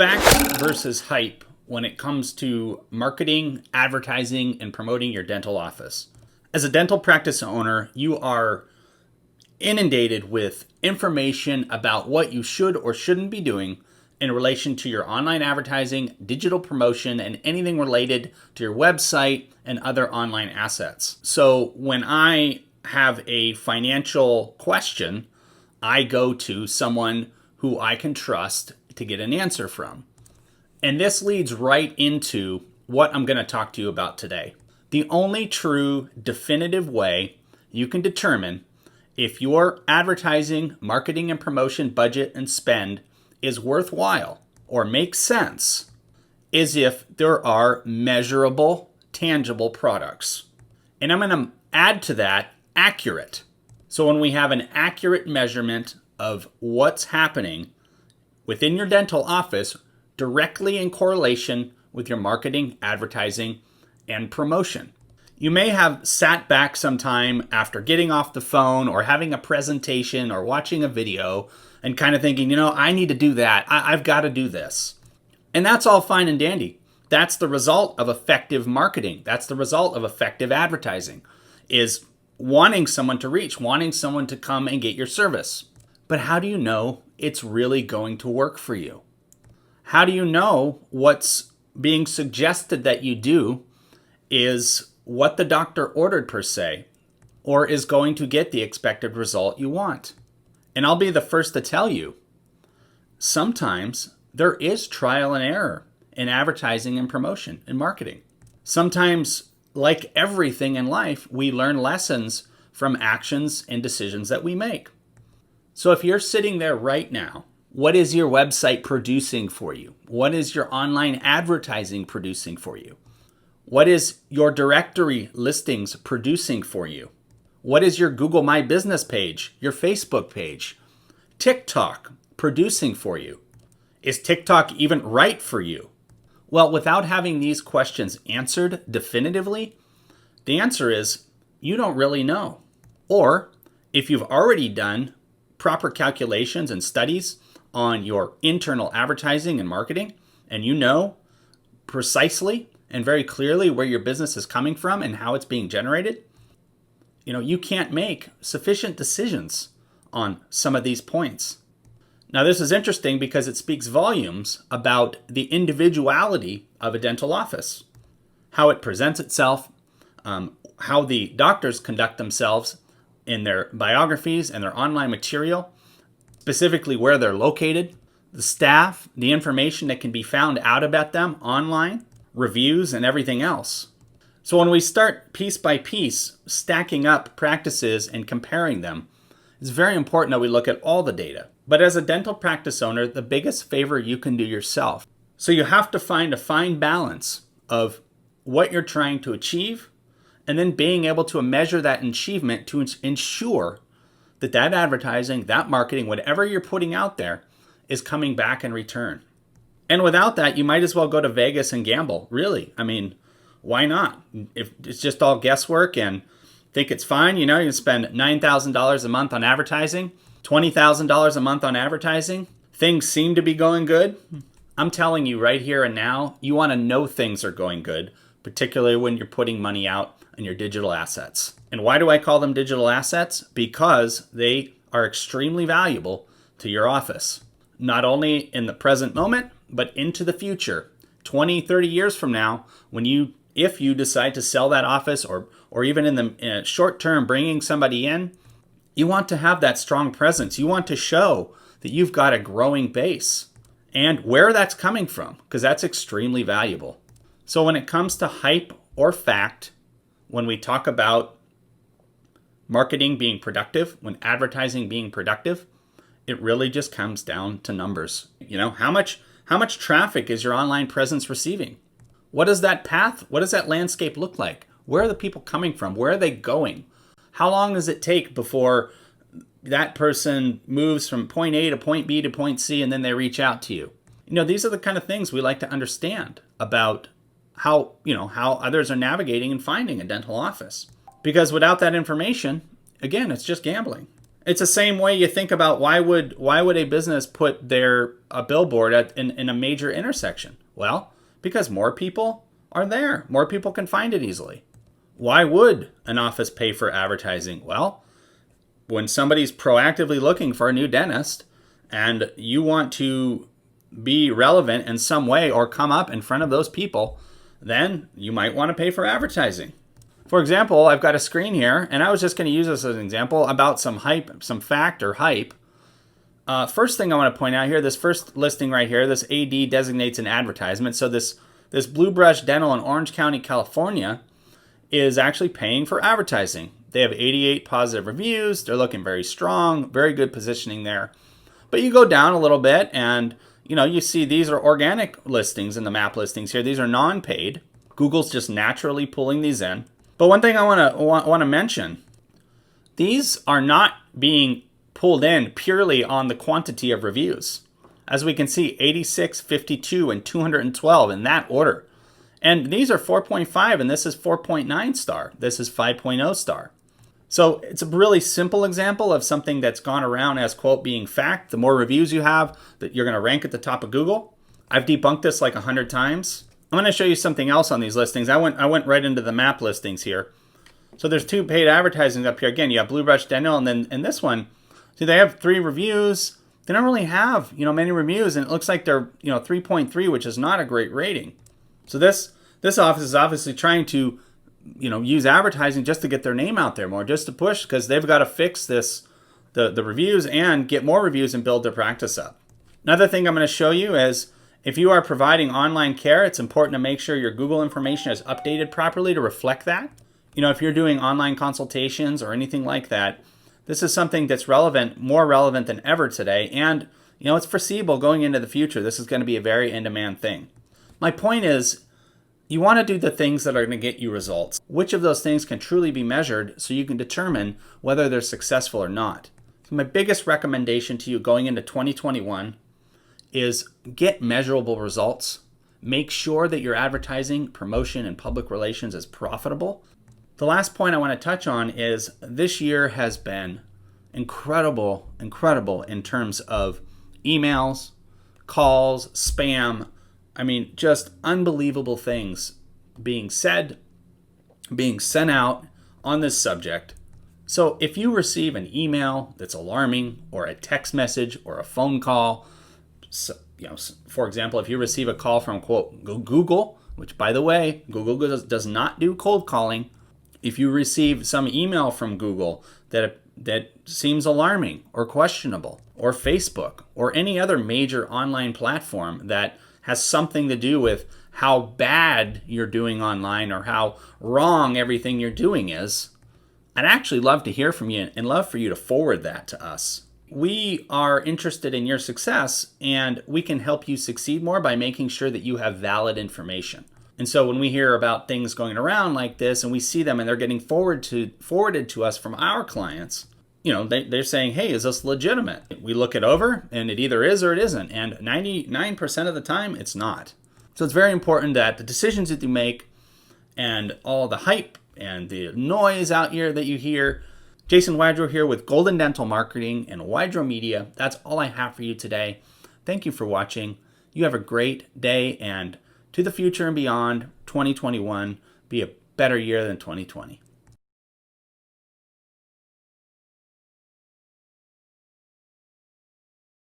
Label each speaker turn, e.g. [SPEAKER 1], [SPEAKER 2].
[SPEAKER 1] Fact versus hype when it comes to marketing, advertising, and promoting your dental office. As a dental practice owner, you are inundated with information about what you should or shouldn't be doing in relation to your online advertising, digital promotion, and anything related to your website and other online assets. So when I have a financial question, I go to someone who I can trust to get an answer from. And this leads right into what I'm going to talk to you about today. The only true definitive way you can determine if your advertising, marketing, and promotion budget and spend is worthwhile or makes sense is if there are measurable, tangible products. And I'm going to add to that accurate. So when we have an accurate measurement of what's happening within your dental office directly in correlation with your marketing, advertising, and promotion. You may have sat back sometime after getting off the phone or having a presentation or watching a video and kind of thinking, I need to do that. I've got to do this. And that's all fine and dandy. That's the result of effective marketing. That's the result of effective advertising, is wanting someone to reach, wanting someone to come and get your service. But how do you know it's really going to work for you? How do you know what's being suggested that you do is what the doctor ordered per se, or is going to get the expected result you want? And I'll be the first to tell you, sometimes there is trial and error in advertising and promotion and marketing. Sometimes, like everything in life, we learn lessons from actions and decisions that we make. So if you're sitting there right now, what is your website producing for you? What is your online advertising producing for you? What is your directory listings producing for you? What is your Google My Business page, your Facebook page, TikTok producing for you? Is TikTok even right for you? Well, without having these questions answered definitively, the answer is you don't really know. Or if you've already done proper calculations and studies on your internal advertising and marketing, and you know precisely and very clearly where your business is coming from and how it's being generated, you can't make sufficient decisions on some of these points. Now, this is interesting because it speaks volumes about the individuality of a dental office, how it presents itself, how the doctors conduct themselves in their biographies and their online material, specifically where they're located, the staff, the information that can be found out about them online, reviews, and everything else. So when we start piece by piece stacking up practices and comparing them, it's very important that we look at all the data. But as a dental practice owner, the biggest favor you can do yourself. So you have to find a fine balance of what you're trying to achieve and then being able to measure that achievement to ensure that advertising, that marketing, whatever you're putting out there is coming back in return. And without that, you might as well go to Vegas and gamble, really. I mean, why not? If it's just all guesswork and think it's fine, you can spend $9,000 a month on advertising, $20,000 a month on advertising. Things seem to be going good. I'm telling you right here and now, you want to know things are going good, particularly when you're putting money out in your digital assets. And why do I call them digital assets? Because they are extremely valuable to your office, not only in the present moment, but into the future. 20, 30 years from now, if you decide to sell that office or even in the short term, bringing somebody in, you want to have that strong presence. You want to show that you've got a growing base and where that's coming from, because that's extremely valuable. So when it comes to hype or fact, when we talk about marketing being productive, when advertising being productive, it really just comes down to numbers. How much traffic is your online presence receiving? What does that landscape look like? Where are the people coming from? Where are they going? How long does it take before that person moves from point A to point B to point C and then they reach out to you? These are the kind of things we like to understand about how others are navigating and finding a dental office. Because without that information, again, it's just gambling. It's the same way you think about why would a business put a billboard in a major intersection? Well, because more people are there. More people can find it easily. Why would an office pay for advertising? Well, when somebody's proactively looking for a new dentist and you want to be relevant in some way or come up in front of those people, then you might want to pay for advertising. For example, I've got a screen here, and I was just going to use this as an example about some hype, some fact or hype. First thing I want to point out here, this first listing right here, this AD designates an advertisement. So this Blue Brush Dental in Orange County, California, is actually paying for advertising. They have 88 positive reviews. They're looking very strong, very good positioning there. But you go down a little bit, and you see these are organic listings in the map listings here. These are non-paid. Google's just naturally pulling these in. But one thing I want to mention, these are not being pulled in purely on the quantity of reviews. As we can see, 86, 52, and 212 in that order. And these are 4.5, and this is 4.9 star. This is 5.0 star. So it's a really simple example of something that's gone around as, quote, being fact. The more reviews you have, that you're going to rank at the top of Google. I've debunked this like 100 times. I'm going to show you something else on these listings. I went right into the map listings here. So there's 2 paid advertisings up here. Again, you have Blue Brush Dental, and then in this one, see, they have 3 reviews. They don't really have many reviews, and it looks like they're 3.3, which is not a great rating. So this office is obviously trying to use advertising just to get their name out there more, just to push, because they've got to fix the reviews and get more reviews and build their practice up. Another thing I'm going to show you is, if you are providing online care, it's important to make sure your Google information is updated properly to reflect that. If you're doing online consultations or anything like that, this is something that's more relevant than ever today. And, it's foreseeable going into the future. This is going to be a very in-demand thing. My point is, you want to do the things that are going to get you results. Which of those things can truly be measured so you can determine whether they're successful or not? So my biggest recommendation to you going into 2021 is get measurable results. Make sure that your advertising, promotion, and public relations is profitable. The last point I want to touch on is this year has been incredible in terms of emails, calls, spam. I mean, just unbelievable things being said, being sent out on this subject. So if you receive an email that's alarming, or a text message, or a phone call, so, for example, if you receive a call from, quote, Google, which, by the way, Google does not do cold calling. If you receive some email from Google that seems alarming or questionable, or Facebook, or any other major online platform that has something to do with how bad you're doing online or how wrong everything you're doing is, I'd actually love to hear from you and love for you to forward that to us. We are interested in your success, and we can help you succeed more by making sure that you have valid information. And so when we hear about things going around like this and we see them and they're getting forwarded to us from our clients, they're saying, hey, is this legitimate? We look it over, and it either is or it isn't. And 99% of the time, it's not. So it's very important that the decisions that you make and all the hype and the noise out here that you hear. Jason Wydro here with Golden Dental Marketing and Wydro Media. That's all I have for you today. Thank you for watching. You have a great day, and to the future and beyond, 2021 be a better year than 2020.